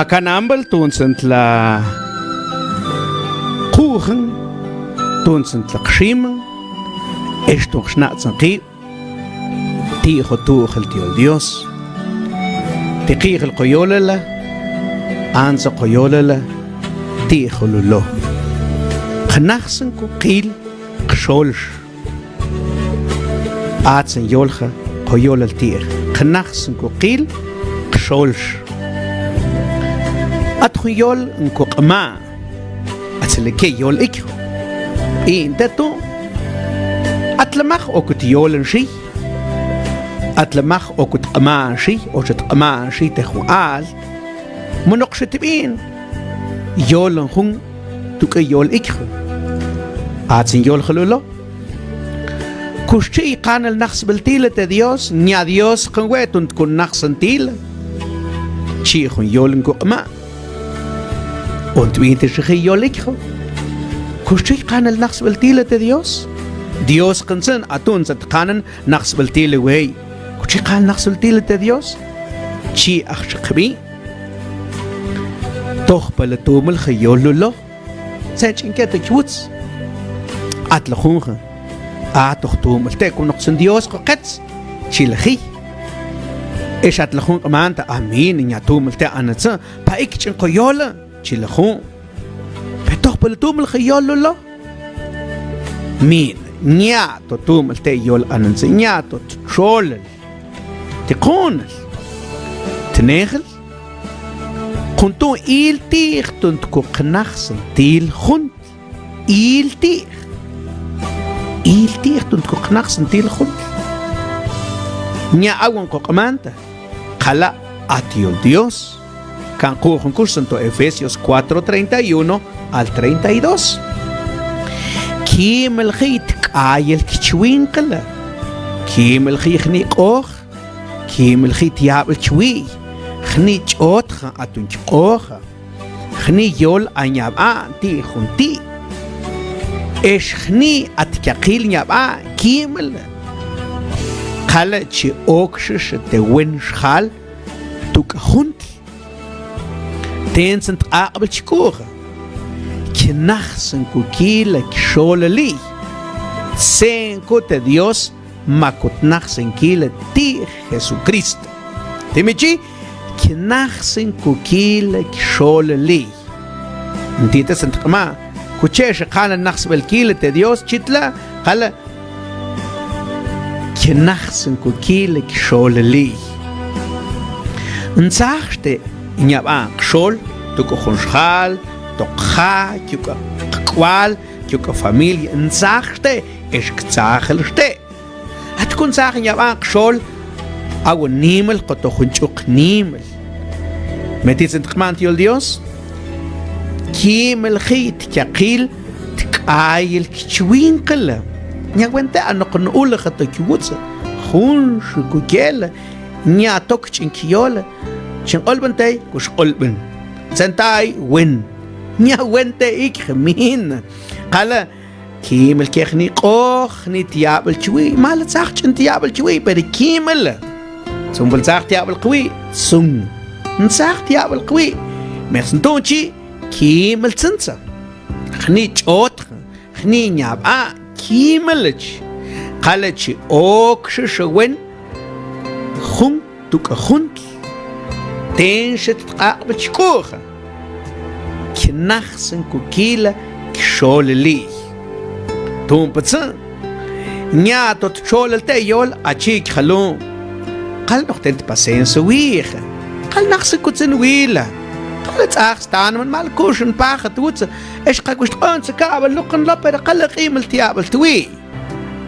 Makanambal tunsent la kuchen, tunsent la kshim, esto schnatzen qi, tijo tuchel tio Dios, tiqijel qoyolala, anza qoyolala, tijo lulo. Knaxen ku qil, qsholsh, aatsen yolja, qoyolal tier. Knaxen ku qil, qsholsh. Atkhuyol nko qma atseleke yol ikho intato atlamach okut yol nshi atlamach okut qma nshi ochet qma nshi tekhual monoqshetibin yol nhun tuke yol ikho atsin yol khululo kushchi qanal nakhs biltila te Dios nya Dios qwetun kun nakhsantil chi khun yol nko qma Und wie der sich jolikho. Kuschich kann el nachsbeltile de Dios. Dios kansen atun zat kanen nachsbeltile way. Kuschich kann nachsbeltile de Dios. Chi achkhbi. Doch balatumel khayollo. Sech inket kwuts. Atlkhunge. Atochtumel te kun noch Dios qets. Chilhi. Es atlkhun manta amin nyatumel te anatsa pa ikchen qoyola. Chilahun Petoch palatum el khayolo lo Min Nyato tum el te yol ananse Nyato trolel Tikonel Tenegel Kuntun il tig Tunt ko knaxen Til hunt Il tig Tunt ko knaxen Til hunt Nya awan ko kamanta Kala atiol Dios Kan kuchen kursanto Efesios 4:31 al 32. Kim el khit qayel kichwin qala. Kim el khni qoh. Kim el khit yabel chwi. Khni chot kha atun qoh. Khni yol anyaba ti khunti. Esh khni atkaqil nyaba kimel. Qala chi okshish te wen shal tuk hunt. Tensent aqbel chikoga Knaxen kukila kisholali Sen kote Dios Makot naxen kila ti Jesucristo Timichi Knaxen kukila kisholali Ntita sentqma Kuchesh qala naxbel kila te Dios chitla Qala Knaxen kukila kisholali Nsaxte Nyaba qshol tuko khonshal tokha kyuka kwal kyuka familia nsachte eshktsagelste at kun sag nyaba qshol aw nimel qoto khunchuk nimel metit entkhmant yol Dios kimel khit kyaqil tkayil kchwin qala nyawenta anqon ul khato kyutsa khunsh kukel nya tokchin kyola Shin olbentay kush olben Sentay win Nya wente ik gemin Qala Kimel kechni qoch ni tiabel chwi Mal sagt chen tiabel chwi Per kimel Zumbel sagt tiabel qwi Sung Sagt tiabel qwi Mersen tonchi Kimel tsinsa Khni chot Khni nyab Kimelch Qala chi ok shwen Khun tuk khunt Tenshet tqaqbel chkoga Knaxen kukila kisholali Tumpatsan Nya tot cholel te yol achik khalon Qal noch tent pasense wiege Qal naxen kutsen wila Qal tsaq staan man mal kushen pagat wutse Es qakwist qanse kabel luqn lapper qal qimel tiabel twi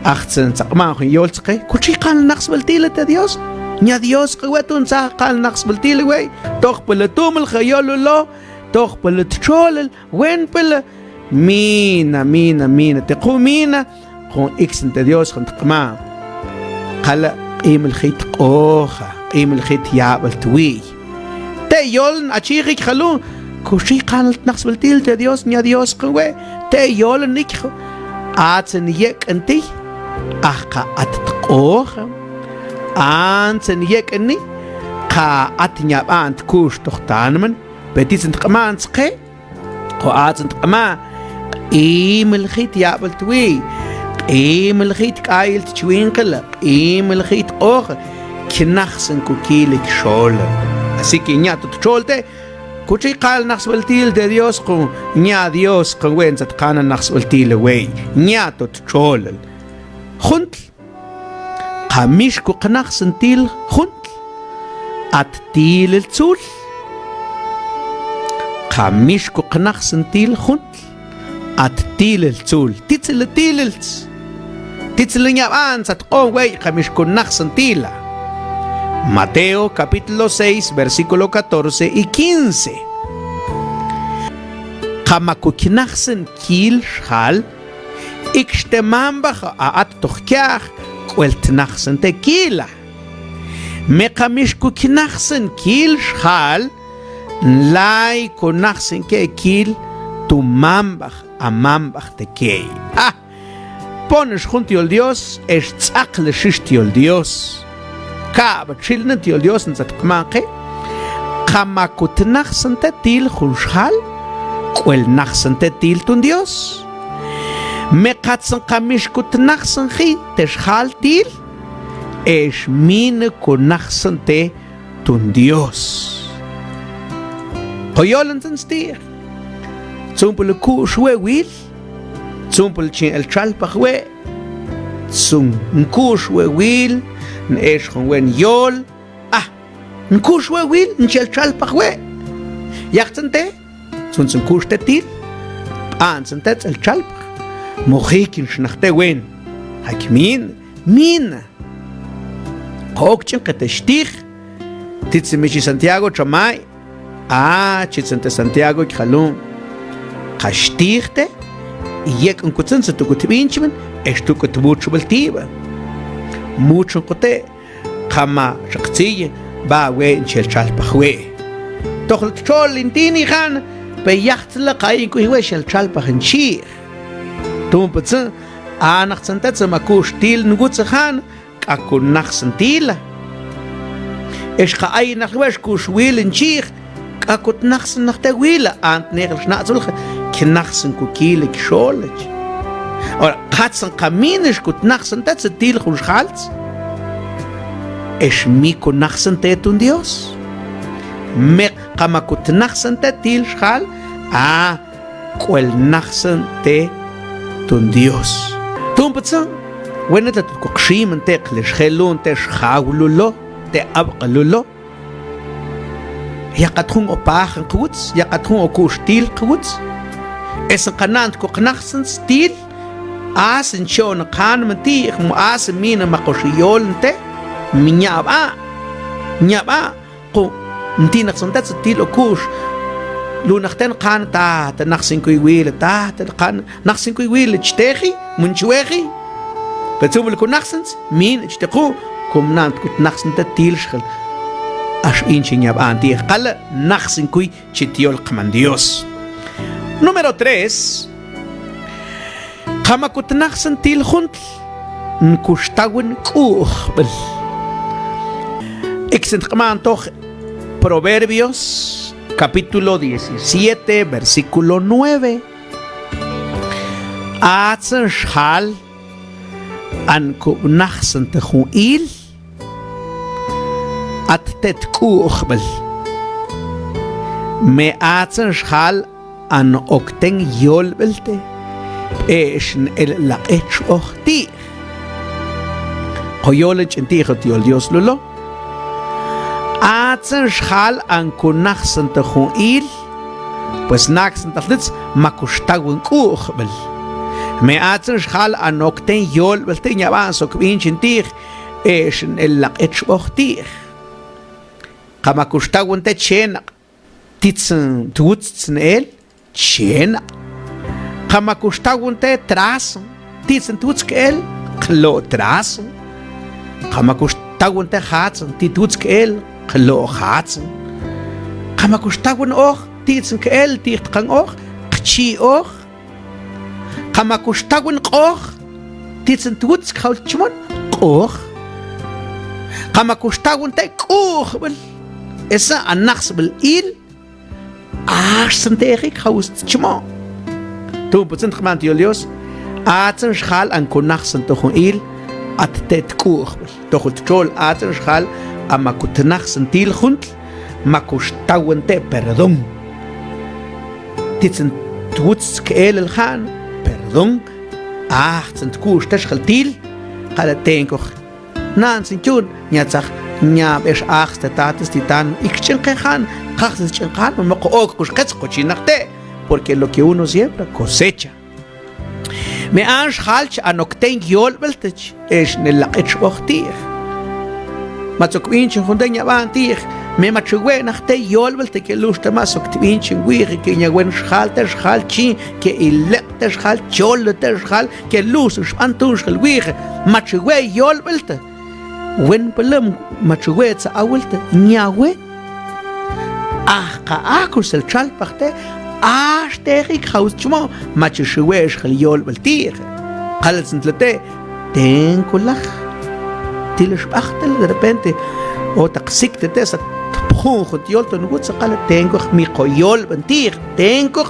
18 tsaqma yol tsqe kuchi qal naxbel tilete Dios Nya Dios qwetun sa qal naqsbeltil way toch pelatum el khayolo toch pelet cholel wen pel mina taqumina con exente Dios con tqma qala qim el khit qoha qim el khit yabel twi te yol achiri khalu kushi qal naqsbeltil te Dios nya Dios qwe te yol nikho atsen yek anti aqa at qoha Ansen yekni Ka atnyab ant kush tochtanmen بتيسن تقمان سقي قواتن تقما الخيط يابل توي الخيط قايل تشوين قلق الخيط قوخ كنخسن كوكيلك شول así que ñato cholte kuchi qal naxwaltil de Dios con ña Dios con wenza tqana naxwaltil wey ñato chol junt qamish ku qnaxsentil junt at til el zul qamish ku qnaxsentil junt at til el zul titzel ña avanza tqon wey qamish ku naxsentila. Mateo capítulo 6 versículo 14 y 15. Kamakukinachsen kil shal ikshtemambach aat tochkiach kweltnachsen tequila. Mekamishkukinachsen kil shal lai konachsen ke kil tumambach amambach tekei. Pones junto al Dios es tzakle shishti al Dios. Kaba chilna ti al Dios nzat kmanke kama kutnaxsan til khunshal kwel naxsan til tun Dios me qatsan qamish kutnaxsan khi teshal til es min kunaxsan te tun Dios qoyolan tnstir tsumpul ku shwe wil tsumpul chin el chalpahwe tsum ku shwe wil نعيش خون يول نكوش ويل نشيل شالبخ وي يختنتي سونس نكوش تتيل سنتت الشالبخ مخيكين شنختي وين حكمين مين قوكتشن قتشتيخ تتسميشي سانتياغو تشماي تشيتسنت سانتياغو كخلون قشتيخته يك انكوتسن ستوكتبينشمن اشتوكتبوتشو بالتيبه mucho cote kama shaktiye ba we nchel chalpach we toch chol intini khan be yacht la kai ku we shel chalpach nchir tum putz anach santat ma ku stil ngut khan ka ku nach santila es ka ay nach we ku shwil nchir ka ku nach nach te wila ant negr schnatzul knach san ku kile ksholch Ora, qatsan qaminish kut naxsan tat til khulxals. Es mi ku naxsan tetun Dios. Me qama kut naxsan til xal kwel naxsan te tun Dios. Tumpatsan, wena tat kuqshim te qlishgelun te xawlulo te abqalulo. Yaqathun opahan quts, yaqathun okustil quts. Es qanant ku naxsan stil asen chon kan menti mu asen mina maqoshiyol nte minyaba ko ntinak santat stilo kush lu nakhten kan ta naksin kuy wil ta kan naksin kuy wil chtehi munchwehi betzubel ku naksens min chtequ kumnant kut naksin ta tilshkhel ash inchinyab anti qal naksin kuy chitiol qman Dios. Número 3. Kama kutnaxsan til junt nkushtawin kuhbel. Exent kman toch Proverbios capítulo 17 versículo 9. Atsen shal an kutnaxsan tejuil attet kuhbel. Me atsen shal an okten yolbelte. إيشن اللاقيتش أختي قيولج انتي ختي الديوس لولو آتسن شخال أنكو نخسن تخوئيل pues نخسن تخلص ما كشتاون كوخبل ما آتسن شخال أنوكتين يول بلتين يابان سوكبينش انتيخ إيشن اللاقيتش أختي قما كشتاون تتشينق تيتسن توتسن إل تشينق Kama kushtagun te traso, titsen tutskel, klo traso. Kama kushtagun te hatsen, titutskel, klo hatsen. Kama kushtagun och, titsen kel, tichtkan och, kchi och. Kama kushtagun och, titsen tutskal chmon, och. Kama kushtagun te kuchbel, esa anaxbel il, Santerik haus chmo. Tu putzent khmant Dios. Atsen schal an konachsen tochon il at tet kur. Tochot chol atsen schal amakutnachsen til khunt makustawente perdón. Titsen tuts kel el khan perdón. Atsen kus tschal til qala tenkoch. Nan sinchun nyatsach nyab es achste tates titan ikchen khan qachs chen khan mako ok kus qats qochinarte porque lo que uno siembra cosecha. Me ansh khalch anokten yolbeltech es nelaqech okhtir. Matzokvinch khundenya bantir me machwe nachte yolbelte ke lusta masokvinch gwiri ke nyawen khalter khalchi ke ilekter khal cholter khal ke lus antush gwiri machwe yolbelte wen pelem machwe tsa awlte nyawe ka akus el chalpachte Asterik haus chmo machshwesh khliol baltir qalts ntlate tenkulach tilish bachtel de repente o taqsikte tes tkhut yolto nugut qala tenko mi qoyol baltir tenko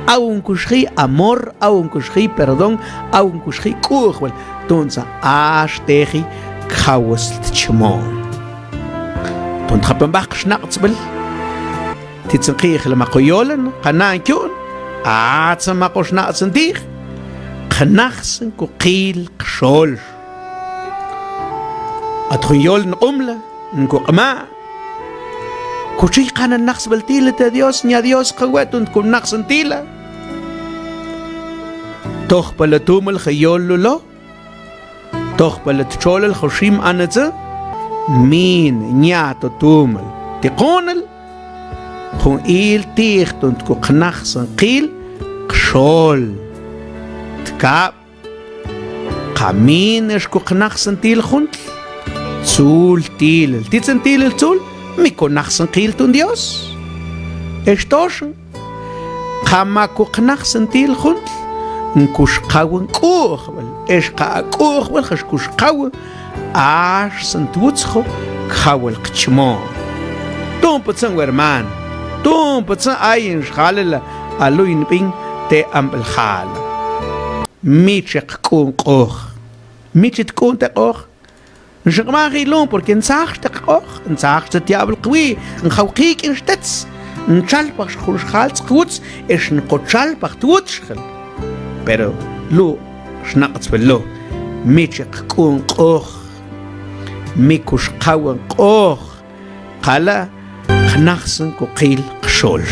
au un kushri amor au un kushri perdón au un kushri kukhwel tonsa asteri haus chmo ton khapen bach schnatzbel تتسقيخ لما قيولن قنان كون عاتسما قشنا صنديق خنخسن كقيل قشول أتخيولن قملة نكو قما كوشي قانا النخس بالتيلة ديوس نيا ديوس قواتون تكون نخسن تيلة تخبل توم الخيول لولو تخبل تشول الخشيم أنزا مين نياتو تومل تقونل خون إيل تيخ تنتكو قنخسن قيل قشول تكاب قامين اشكو قنخسن تيل خونت تسول تيل تيتسن تيل التول ميكو نخسن قيل تون ديوس اشتوشن قاماكو قنخسن تيل خونت نكوش قاون كوخبل اشقا كوخبل خشكوش قاون عاش سنتوتسخو قاول قشمو توم بتسن ورمان توم بتسن اين شخالة ألوين بين تي أم الخال ميتشك كون قوخ ميتشك كون تقوخ نشق ما غيلون porque نساخ تقوخ نساخ تياب القوي نخوقيك انشتتس نشالبخ شخول شخال تقوتس اش نقوتشالبخ توتشخل pero لو شنقص باللو ميتشك كون قوخ ميكوش قاون قوخ قالا خنخسن كو قيل قشولش